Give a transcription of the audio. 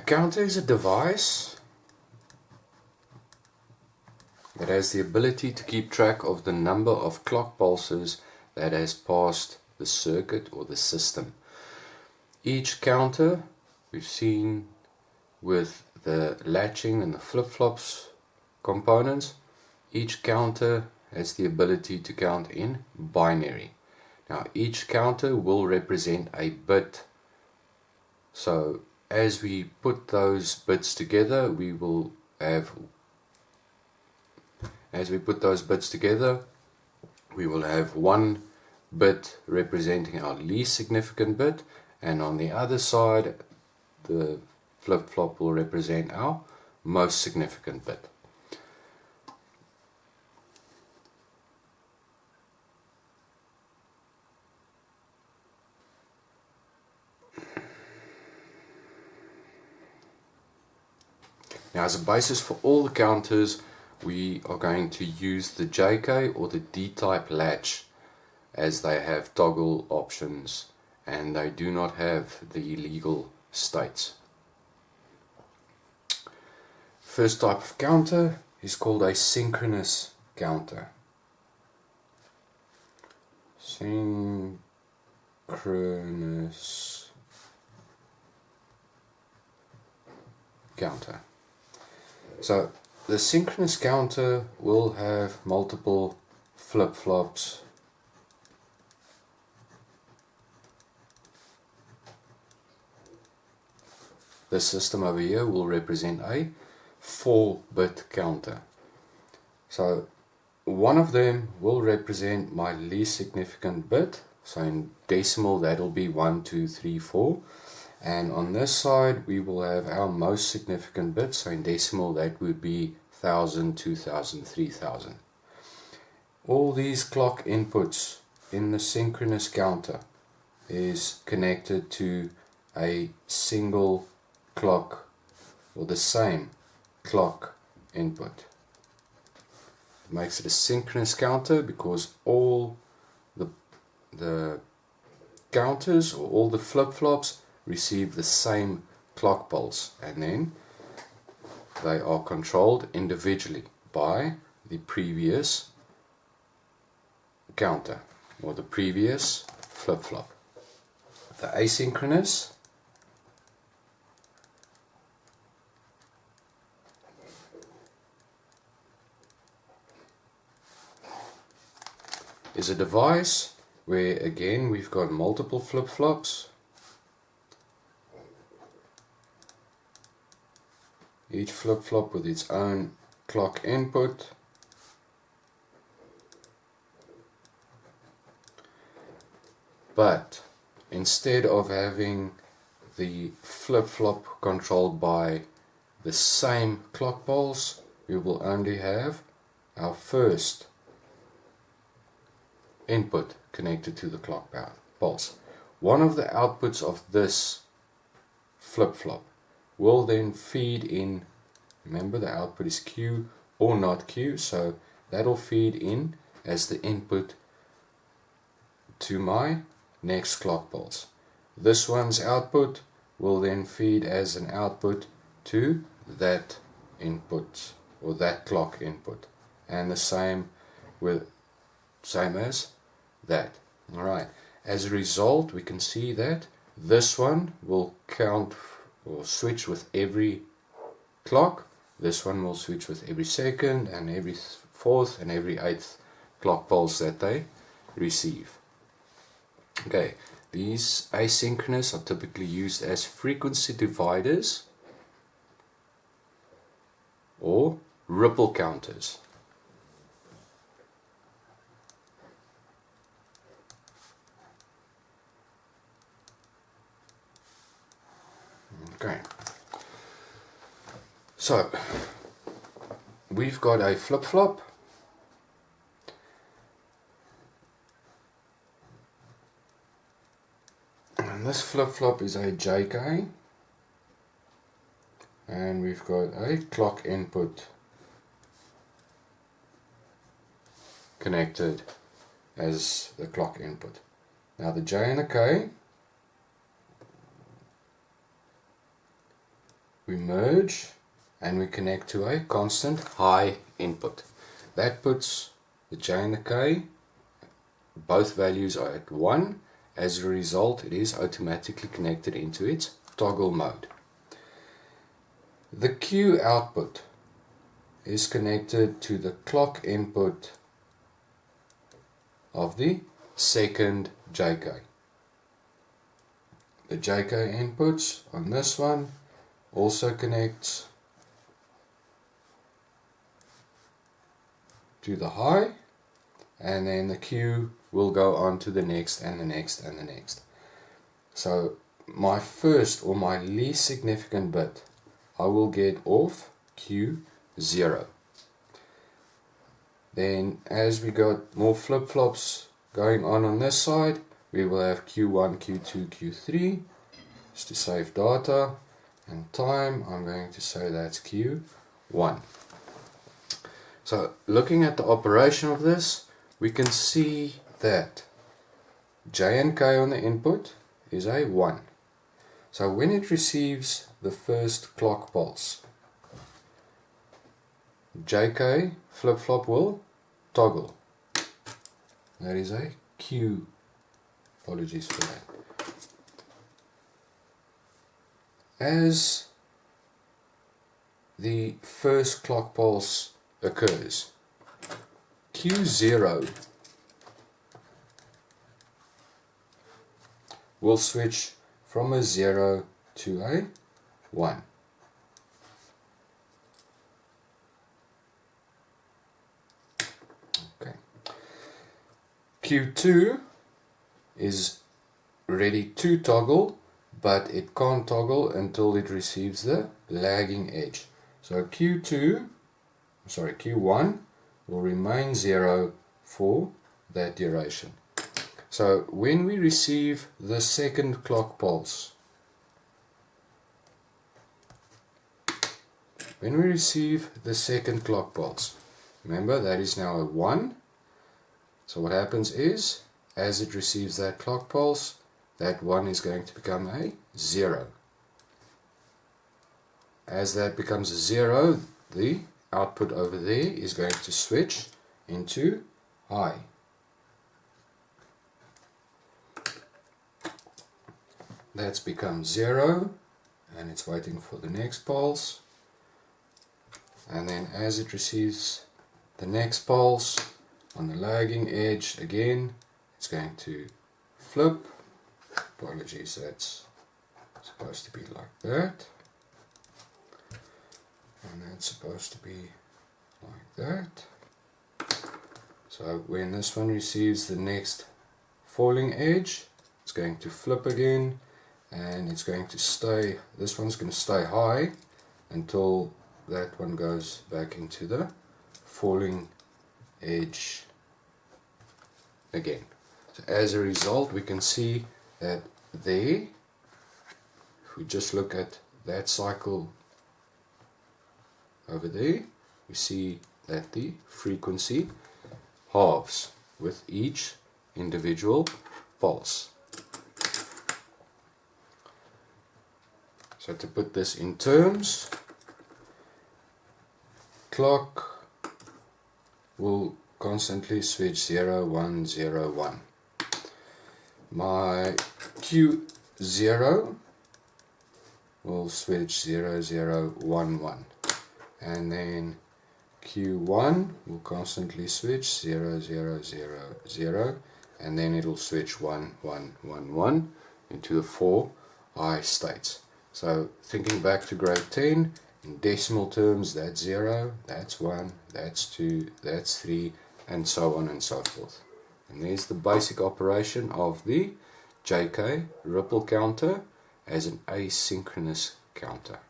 counter is a device that has the ability to keep track of the number of clock pulses that has passed the circuit or the system. Each counter, we've seen with the latching and the flip-flops components, each counter has the ability to count in binary. Now each counter will represent a bit. So as we put those bits together, we will have one bit representing our least significant bit, and on the other side the flip-flop will represent our most significant bit. Now, as a basis for all the counters, we are going to use the JK or the D-type latch, as they have toggle options and they do not have the illegal states. First type of counter is called a synchronous counter. Synchronous counter. So the synchronous counter will have multiple flip-flops This system over here will represent a 4-bit counter. So one of them will represent my least significant bit. So in decimal that will be 1, 2, 3, 4. And on this side we will have our most significant bit. So in decimal that would be 1000, 2000, 3000. All these clock inputs in the synchronous counter is connected to a single clock or the same clock input. It makes it a synchronous counter because all the counters or all the flip-flops receive the same clock pulse, and then they are controlled individually by the previous counter or the previous flip-flop. The asynchronous is a device where again we've got multiple flip-flops. Each flip-flop with its own clock input. But instead of having the flip-flop controlled by the same clock pulse, we will only have our first input connected to the clock pulse. One of the outputs of this flip-flop will then feed in, remember the output is Q or not Q, so that will feed in as the input to my next clock pulse. This one's output will then feed as an output to that input or that clock input, and the same as that. Alright, as a result we can see that this one will count or switch with every clock, this one will switch with every second and every fourth and every 8th clock pulse that they receive. Okay, these asynchronous are typically used as frequency dividers or ripple counters. Okay, so we've got a flip-flop. And this flip-flop is a JK, and we've got a clock input connected as the clock input. Now the J and the K we merge and we connect to a constant high input. That puts the J and the K, both values are at 1. As a result, it is automatically connected into its toggle mode. The Q output is connected to the clock input of the second JK. The JK inputs on this one also connects to the high, and then the Q will go on to the next and the next and the next. So my first or my least significant bit I will get off Q0. Then as we got more flip-flops going on this side, we will have Q1, Q2, Q3. Just to save data and time, I'm going to say that's Q1. So looking at the operation of this, we can see that J and K on the input is a 1. So when it receives the first clock pulse, JK flip-flop will toggle. That is a Q. Apologies for that. As the first clock pulse occurs, Q0 will switch from a 0 to a 1. Okay. Q2 is ready to toggle, but it can't toggle until it receives the lagging edge. So Q1 will remain 0 for that duration. So when we receive the second clock pulse, remember that is now a 1. So what happens is, as it receives that clock pulse, that 1 is going to become a 0. As that becomes a 0, the output over there is going to switch into high. That's become 0, and it's waiting for the next pulse. And then as it receives the next pulse on the lagging edge again, it's going to flip. Apologies, that's supposed to be like that. And that's supposed to be like that. So when this one receives the next falling edge, it's going to flip again, and it's going to stay, this one's going to stay high until that one goes back into the falling edge again. So as a result, we can see that there, if we just look at that cycle over there, we see that the frequency halves with each individual pulse. So to put this in terms, clock will constantly switch 0, 1, 0, 1. My Q0 will switch 0, 0, 1, 1. And then Q1 will constantly switch 0, 0, 0, 0. And then it will switch 1, 1, 1, 1 into the 4 high states. So thinking back to grade 10, in decimal terms, that's 0, that's 1, that's 2, that's 3, and so on and so forth. And there's the basic operation of the JK ripple counter as an asynchronous counter.